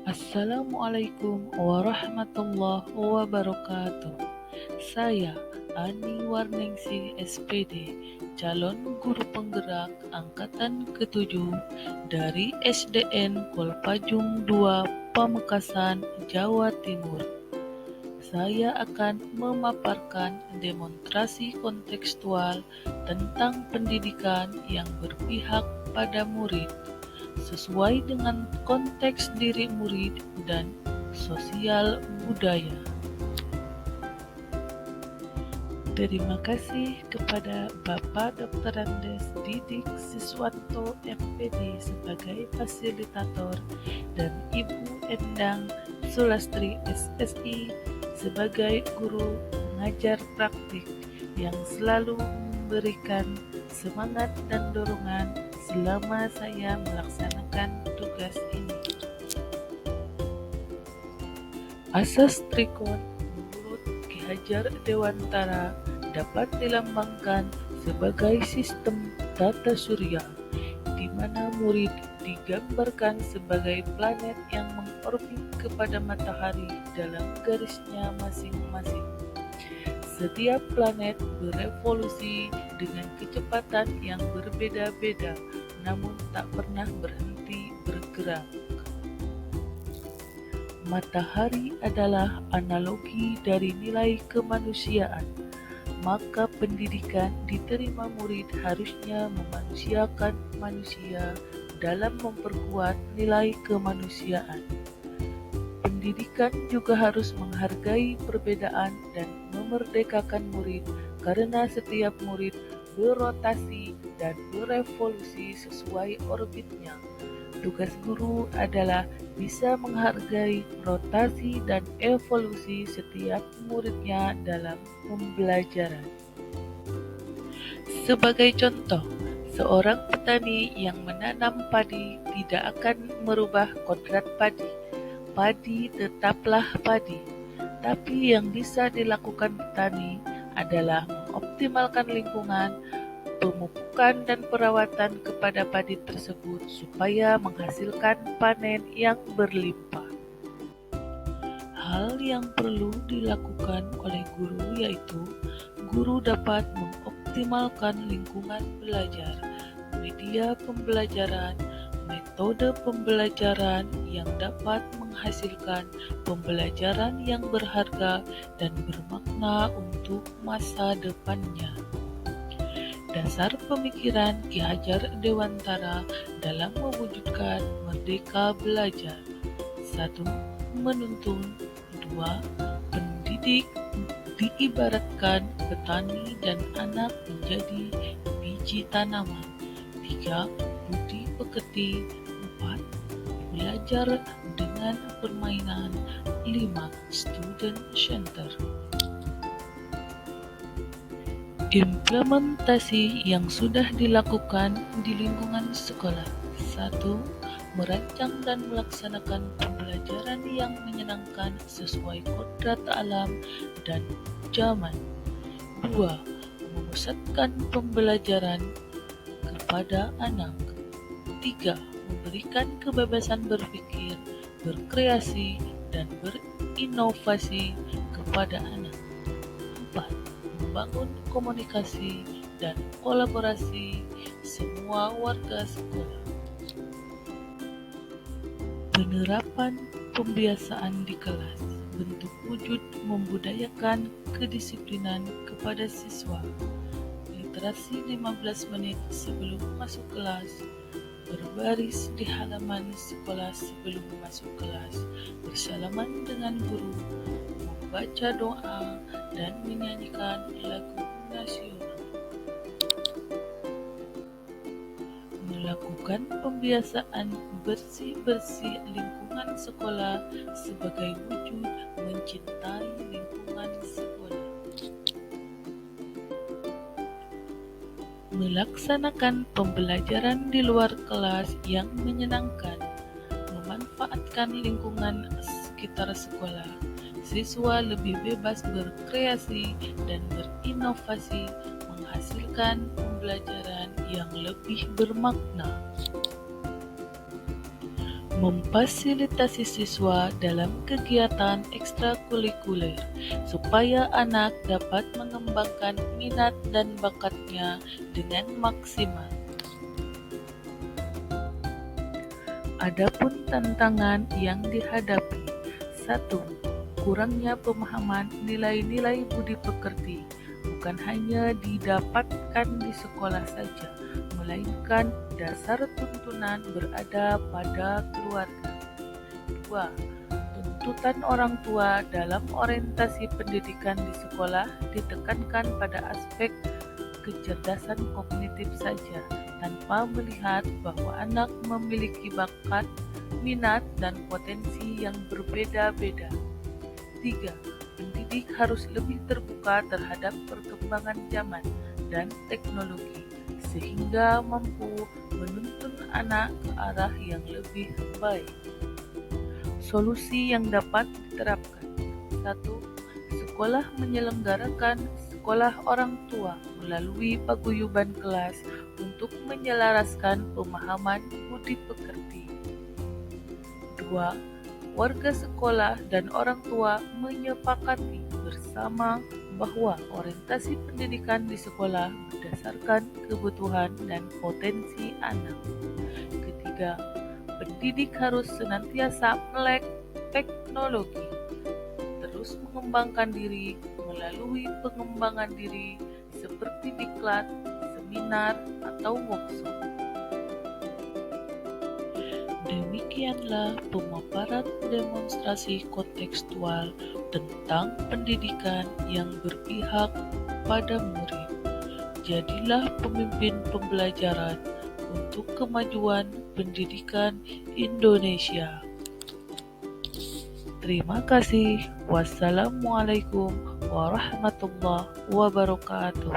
Assalamualaikum warahmatullahi wabarakatuh. Saya Ani Warningsih SPD, calon guru penggerak angkatan ke-7 dari SDN Kolpajung 2, Pamekasan, Jawa Timur. Saya akan memaparkan demonstrasi kontekstual tentang pendidikan yang berpihak pada murid, sesuai dengan konteks diri murid dan sosial budaya. Terima kasih kepada Bapak Dr. Andes Didik Siswanto MPD sebagai fasilitator dan Ibu Endang Sulastri SSI sebagai guru pengajar praktik yang selalu memberikan semangat dan dorongan selama saya melaksanakan tugas ini. Asas Trikon menurut Ki Hajar Dewantara dapat dilambangkan sebagai sistem tata surya, di mana murid digambarkan sebagai planet yang mengorbit kepada matahari dalam garisnya masing-masing. Setiap planet berevolusi dengan kecepatan yang berbeda-beda, namun tak pernah berhenti bergerak. Matahari adalah analogi dari nilai kemanusiaan, maka pendidikan diterima murid harusnya memanusiakan manusia dalam memperkuat nilai kemanusiaan. Pendidikan juga harus menghargai perbedaan dan memerdekakan murid, karena setiap murid berotasi dan berevolusi sesuai orbitnya. Tugas guru adalah bisa menghargai rotasi dan evolusi setiap muridnya dalam pembelajaran. Sebagai contoh, seorang petani yang menanam padi tidak akan merubah kodrat padi. Padi tetaplah padi, tapi yang bisa dilakukan petani adalah mengoptimalkan lingkungan, pemupukan dan perawatan kepada padi tersebut supaya menghasilkan panen yang berlimpah. Hal yang perlu dilakukan oleh guru yaitu guru dapat mengoptimalkan lingkungan belajar, media pembelajaran, metode pembelajaran yang dapat menghasilkan pembelajaran yang berharga dan bermakna untuk masa depannya. Dasar pemikiran Ki Hajar Dewantara dalam mewujudkan merdeka belajar: 1. Menuntun. 2. Pendidik diibaratkan petani dan anak menjadi biji tanaman. 3. Budi pekerti. 4. Belajar dengan permainan. 5. Student center. Implementasi yang sudah dilakukan di lingkungan sekolah. 1. Merancang dan melaksanakan pembelajaran yang menyenangkan sesuai kodrat alam dan zaman. 2. Memusatkan pembelajaran kepada anak. 3. Memberikan kebebasan berpikir, berkreasi, dan berinovasi kepada anak. 4. Membangun komunikasi dan kolaborasi semua warga sekolah. Penerapan pembiasaan di kelas, bentuk wujud membudayakan kedisiplinan kepada siswa. Literasi 15 menit sebelum masuk kelas, berbaris di halaman sekolah sebelum masuk kelas, bersalaman dengan guru, membaca doa, dan menyanyikan lagu nasional. Melakukan pembiasaan bersih-bersih lingkungan sekolah sebagai wujud mencintai lingkungan sekolah. Melaksanakan pembelajaran di luar kelas yang menyenangkan, memanfaatkan lingkungan sekitar sekolah. Siswa lebih bebas berkreasi dan berinovasi, menghasilkan pembelajaran yang lebih bermakna. Memfasilitasi siswa dalam kegiatan ekstrakurikuler supaya anak dapat mengembangkan minat dan bakatnya dengan maksimal. Adapun tantangan yang dihadapi: 1. Kurangnya pemahaman nilai-nilai budi pekerti bukan hanya didapatkan di sekolah saja, melainkan dasar tuntunan berada pada keluarga. 2. Tuntutan orang tua dalam orientasi pendidikan di sekolah ditekankan pada aspek kecerdasan kognitif saja, tanpa melihat bahwa anak memiliki bakat, minat, dan potensi yang berbeda-beda. 3. Pendidik harus lebih terbuka terhadap perkembangan zaman dan teknologi, sehingga mampu menuntun anak ke arah yang lebih baik. Solusi yang dapat diterapkan: 1. Sekolah menyelenggarakan sekolah orang tua melalui paguyuban kelas untuk menyelaraskan pemahaman budi pekerti. 2. Warga sekolah dan orang tua menyepakati bersama bahwa orientasi pendidikan di sekolah berdasarkan kebutuhan dan potensi anak. Ketiga, pendidik harus senantiasa melek teknologi, terus mengembangkan diri melalui pengembangan diri seperti diklat, seminar, atau workshop. Demikianlah pemaparan demonstrasi kontekstual tentang pendidikan yang berpihak pada murid. Jadilah pemimpin pembelajaran untuk kemajuan pendidikan Indonesia. Terima kasih. Wassalamualaikum warahmatullahi wabarakatuh.